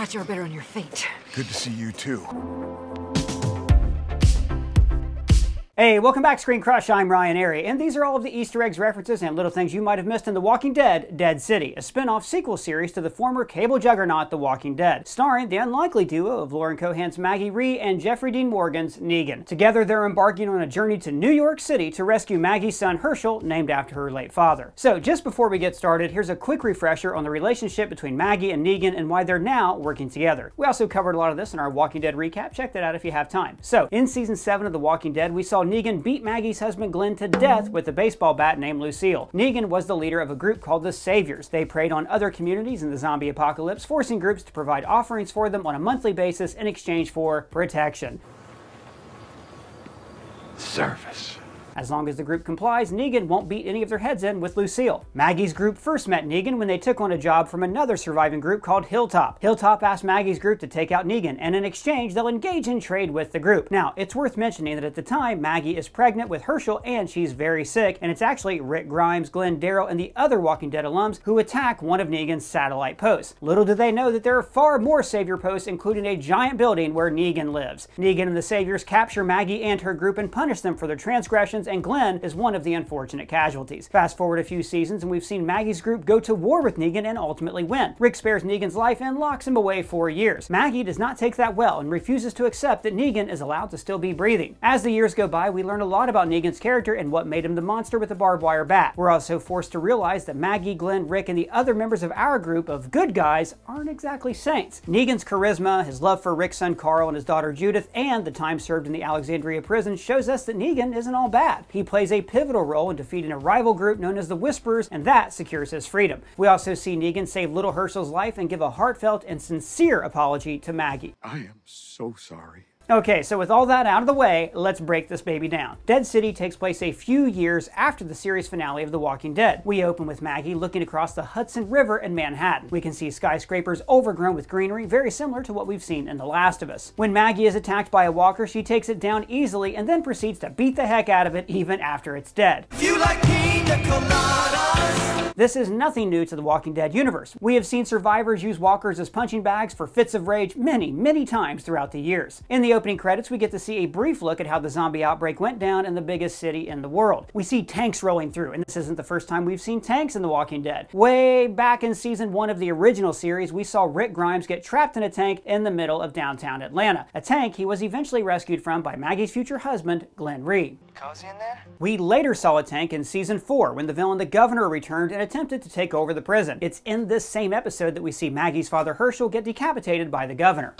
Thought you were better on your feet. Good to see you too. Hey, welcome back, ScreenCrush. I'm Ryan Airy, and these are all of the Easter eggs, references, and little things you might have missed in The Walking Dead: Dead City, a spin-off sequel series to the former cable juggernaut The Walking Dead, starring the unlikely duo of Lauren Cohan's Maggie Rhee and Jeffrey Dean Morgan's Negan. Together, they're embarking on a journey to New York City to rescue Maggie's son Herschel, named after her late father. So, just before we get started, here's a quick refresher on the relationship between Maggie and Negan and why they're now working together. We also covered a lot of this in our Walking Dead recap. Check that out if you have time. So, in Season 7 of The Walking Dead, we saw Negan beat Maggie's husband Glenn to death with a baseball bat named Lucille. Negan was the leader of a group called the Saviors. They preyed on other communities in the zombie apocalypse, forcing groups to provide offerings for them on a monthly basis in exchange for protection. Service. As long as the group complies, Negan won't beat any of their heads in with Lucille. Maggie's group first met Negan when they took on a job from another surviving group called Hilltop. Hilltop asked Maggie's group to take out Negan, and in exchange, they'll engage in trade with the group. Now, it's worth mentioning that at the time, Maggie is pregnant with Herschel, and she's very sick, and it's actually Rick Grimes, Glenn Darrow, and the other Walking Dead alums who attack one of Negan's satellite posts. Little do they know that there are far more Savior posts, including a giant building where Negan lives. Negan and the Saviors capture Maggie and her group and punish them for their transgressions, and Glenn is one of the unfortunate casualties. Fast forward a few seasons and we've seen Maggie's group go to war with Negan and ultimately win. Rick spares Negan's life and locks him away for years. Maggie does not take that well and refuses to accept that Negan is allowed to still be breathing. As the years go by, we learn a lot about Negan's character and what made him the monster with the barbed wire bat. We're also forced to realize that Maggie, Glenn, Rick, and the other members of our group of good guys aren't exactly saints. Negan's charisma, his love for Rick's son Carl and his daughter Judith, and the time served in the Alexandria prison shows us that Negan isn't all bad. He plays a pivotal role in defeating a rival group known as the Whisperers, and that secures his freedom. We also see Negan save little Herschel's life and give a heartfelt and sincere apology to Maggie. I am so sorry. Okay, so with all that out of the way, let's break this baby down. Dead City takes place a few years after the series finale of The Walking Dead. We open with Maggie looking across the Hudson River in Manhattan. We can see skyscrapers overgrown with greenery, very similar to what we've seen in The Last of Us. When Maggie is attacked by a walker, she takes it down easily and then proceeds to beat the heck out of it even after it's dead. If you like pina coladas. This is nothing new to the Walking Dead universe. We have seen survivors use walkers as punching bags for fits of rage many times throughout the years. In the opening credits, we get to see a brief look at how the zombie outbreak went down in the biggest city in the world. We see tanks rolling through, and this isn't the first time we've seen tanks in The Walking Dead. Way back in Season 1 of the original series, we saw Rick Grimes get trapped in a tank in the middle of downtown Atlanta. A tank he was eventually rescued from by Maggie's future husband, Glenn Rhee. Cozy in there? We later saw a tank in Season 4 when the villain the Governor returned and attempted to take over the prison. It's in this same episode that we see Maggie's father Herschel get decapitated by the Governor.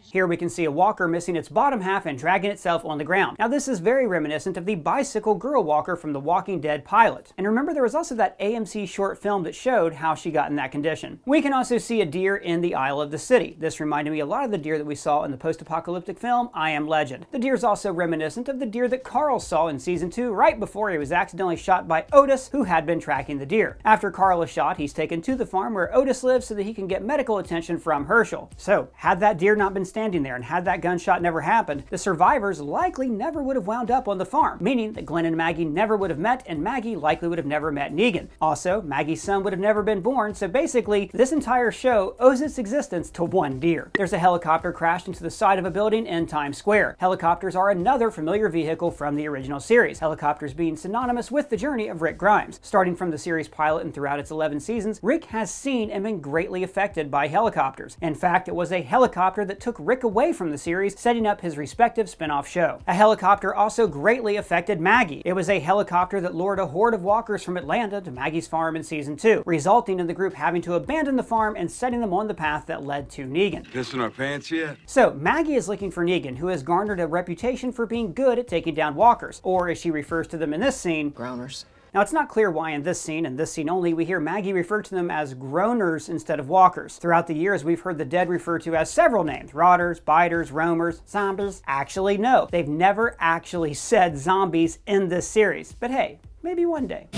Here we can see a walker missing its bottom half and dragging itself on the ground. Now this is very reminiscent of the bicycle girl walker from the Walking Dead pilot. And remember, there was also that AMC short film that showed how she got in that condition. We can also see a deer in the aisle of the city. This reminded me a lot of the deer that we saw in the post-apocalyptic film I Am Legend. The deer is also reminiscent of the deer that Carl saw in Season 2 right before he was accidentally shot by Otis, who had been tracking the deer. After Carl is shot, he's taken to the farm where Otis lives so that he can get medical attention from Herschel. So, had that deer not been standing there and had that gunshot never happened, the survivors likely never would have wound up on the farm, meaning that Glenn and Maggie never would have met, and Maggie likely would have never met Negan. Also, Maggie's son would have never been born, so basically, this entire show owes its existence to one deer. There's a helicopter crashed into the side of a building in Times Square. Helicopters are another familiar vehicle from the original series, helicopters being synonymous with the journey of Rick Grimes. Starting from the series pilot and throughout its 11 seasons, Rick has seen and been greatly affected by helicopters. In fact, it was a helicopter that took Rick away from the series, setting up his respective spin-off show. A helicopter also greatly affected Maggie. It was a helicopter that lured a horde of walkers from Atlanta to Maggie's farm in Season 2, resulting in the group having to abandon the farm and setting them on the path that led to Negan. Pissing our pants yet? So, Maggie is looking for Negan, who has garnered a reputation for being good at taking down walkers, or as she refers to them in this scene, Growners. Now, it's not clear why in this scene, and this scene only, we hear Maggie refer to them as groaners instead of walkers. Throughout the years, we've heard the dead referred to as several names: rotters, biters, roamers, zombies. Actually, no, they've never actually said zombies in this series. But hey, maybe one day.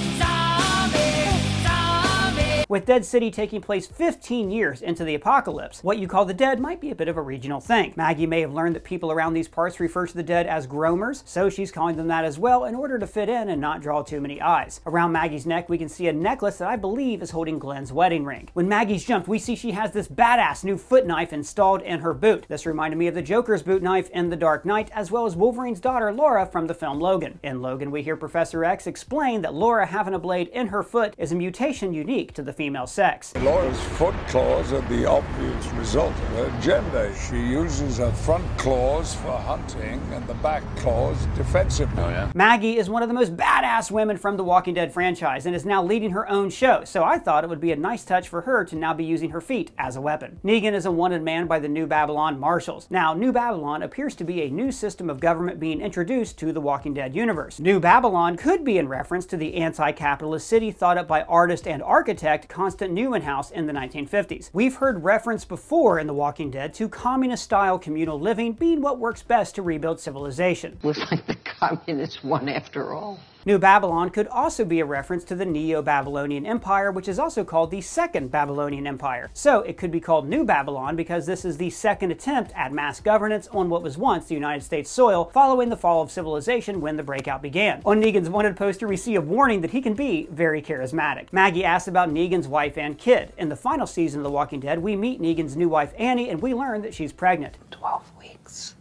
With Dead City taking place 15 years into the apocalypse, what you call the dead might be a bit of a regional thing. Maggie may have learned that people around these parts refer to the dead as groamers, so she's calling them that as well in order to fit in and not draw too many eyes. Around Maggie's neck, we can see a necklace that I believe is holding Glenn's wedding ring. When Maggie's jumped, we see she has this badass new foot knife installed in her boot. This reminded me of the Joker's boot knife in The Dark Knight, as well as Wolverine's daughter Laura from the film Logan. In Logan, we hear Professor X explain that Laura having a blade in her foot is a mutation unique to the female sex. Laura's foot claws are the obvious result of her gender. She uses her front claws for hunting and the back claws defensively. Oh, yeah? Maggie is one of the most badass women from the Walking Dead franchise and is now leading her own show, so I thought it would be a nice touch for her to now be using her feet as a weapon. Negan is a wanted man by the New Babylon Marshals. Now, New Babylon appears to be a new system of government being introduced to the Walking Dead universe. New Babylon could be in reference to the anti-capitalist city thought up by artist and architect Constant Neuenhaus in the 1950s. We've heard reference before in The Walking Dead to communist-style communal living being what works best to rebuild civilization. We're like the communist one after all. New Babylon could also be a reference to the Neo-Babylonian Empire, which is also called the Second Babylonian Empire. So it could be called New Babylon because this is the second attempt at mass governance on what was once the United States soil following the fall of civilization when the breakout began. On Negan's wanted poster, we see a warning that he can be very charismatic. Maggie asks about Negan's wife and kid. In the final season of The Walking Dead, we meet Negan's new wife Annie, and we learn that she's pregnant. 12 weeks,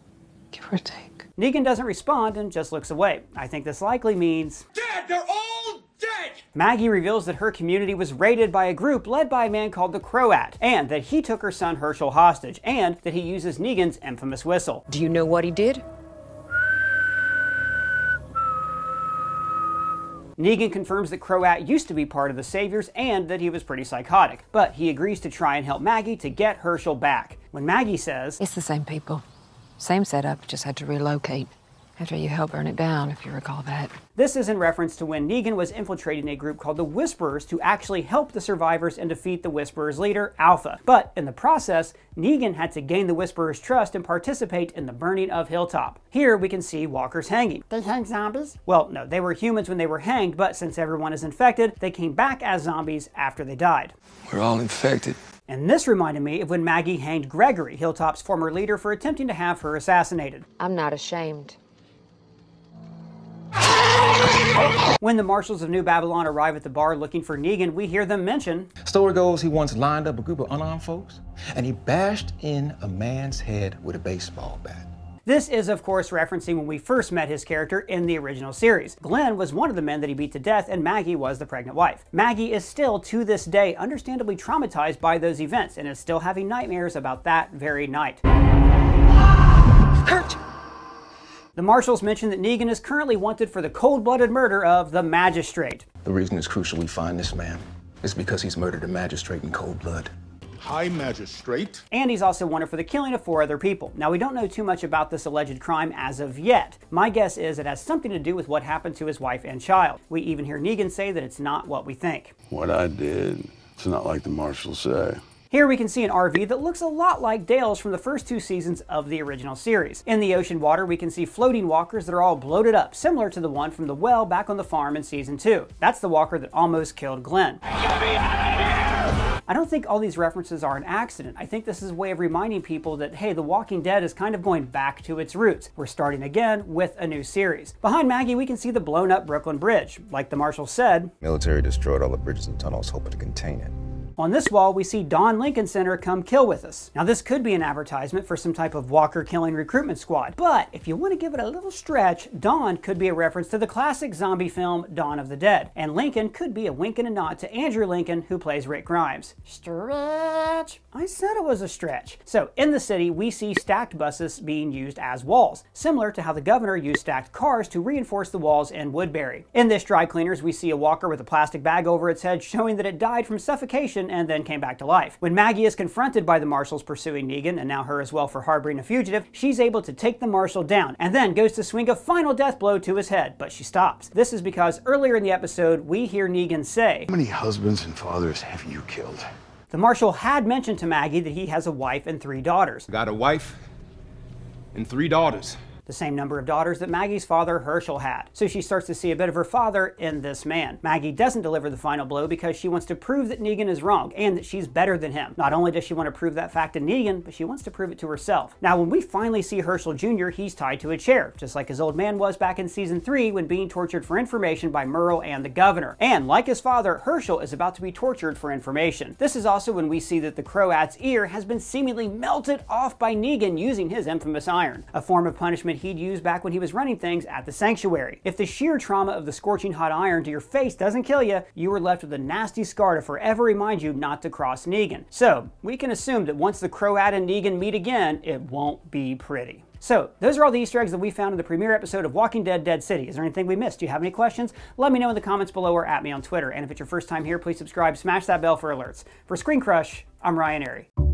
give or take. Negan doesn't respond and just looks away. I think this likely means Dead! They're all dead! Maggie reveals that her community was raided by a group led by a man called the Croat, and that he took her son Herschel hostage, and that he uses Negan's infamous whistle. Do you know what he did? Negan confirms that Croat used to be part of the Saviors and that he was pretty psychotic, but he agrees to try and help Maggie to get Herschel back. When Maggie says, It's the same people. Same setup, just had to relocate. After you helped burn it down, if you recall that. this is in reference to when Negan was infiltrating a group called the Whisperers to actually help the survivors and defeat the Whisperers' leader, Alpha. But in the process, Negan had to gain the Whisperers' trust and participate in the burning of Hilltop. Here we can see walkers hanging. They hang zombies? Well, no, they were humans when they were hanged, but since everyone is infected, they came back as zombies after they died. We're all infected. And this reminded me of when Maggie hanged Gregory, Hilltop's former leader, for attempting to have her assassinated. I'm not ashamed. When the marshals of New Babylon arrive at the bar looking for Negan, we hear them mention, Story goes he once lined up a group of unarmed folks and he bashed in a man's head with a baseball bat. This is, of course, referencing when we first met his character in the original series. Glenn was one of the men that he beat to death, and Maggie was the pregnant wife. Maggie is still, to this day, understandably traumatized by those events, and is still having nightmares about that very night. Hurt! The marshals mention that Negan is currently wanted for the cold-blooded murder of the magistrate. The reason it's crucial we find this man is because he's murdered a magistrate in cold blood. High Magistrate. And he's also wanted for the killing of 4 other people. Now, we don't know too much about this alleged crime as of yet. My guess is it has something to do with what happened to his wife and child. We even hear Negan say that it's not what we think. What I did, it's not like the marshals say. Here we can see an RV that looks a lot like Dale's from the first 2 seasons of the original series. In the ocean water, we can see floating walkers that are all bloated up, similar to the one from the well back on the farm in season 2. That's the walker that almost killed Glenn. I don't think all these references are an accident. I think this is a way of reminding people that, hey, The Walking Dead is kind of going back to its roots. We're starting again with a new series. Behind Maggie, we can see the blown up Brooklyn Bridge. Like the marshal said, military destroyed all the bridges and tunnels hoping to contain it. On this wall, we see Don Lincoln Center come kill with us. Now, this could be an advertisement for some type of walker killing recruitment squad, but if you want to give it a little stretch, Dawn could be a reference to the classic zombie film Dawn of the Dead, and Lincoln could be a wink and a nod to Andrew Lincoln, who plays Rick Grimes. Stretch! I said it was a stretch. So, in the city, we see stacked buses being used as walls, similar to how the governor used stacked cars to reinforce the walls in Woodbury. In this dry cleaners, we see a walker with a plastic bag over its head, showing that it died from suffocation and then came back to life. When Maggie is confronted by the marshals pursuing Negan, and now her as well for harboring a fugitive, she's able to take the marshal down, and then goes to swing a final death blow to his head, but she stops. This is because earlier in the episode, we hear Negan say, How many husbands and fathers have you killed? the marshal had mentioned to Maggie that he has a wife and 3 daughters. Got a wife and 3 daughters. The the same number of daughters that Maggie's father Herschel had. So she starts to see a bit of her father in this man. Maggie doesn't deliver the final blow because she wants to prove that Negan is wrong and that she's better than him. Not only does she want to prove that fact to Negan, but she wants to prove it to herself. Now, when we finally see Herschel Jr., he's tied to a chair, just like his old man was back in season 3 when being tortured for information by Merle and the governor. And like his father, Herschel is about to be tortured for information. This is also when we see that the Croat's ear has been seemingly melted off by Negan using his infamous iron, a form of punishment he'd used back when he was running things at the sanctuary. If the sheer trauma of the scorching hot iron to your face doesn't kill you, you were left with a nasty scar to forever remind you not to cross Negan. So we can assume that once the Croat and Negan meet again, it won't be pretty. So, those are all the Easter eggs that we found in the premiere episode of Walking Dead: Dead City. Is there anything we missed? Do you have any questions? Let me know in the comments below or at me on Twitter. And if it's your first time here, please subscribe, smash that bell for alerts. For ScreenCrush, I'm Ryan Airy.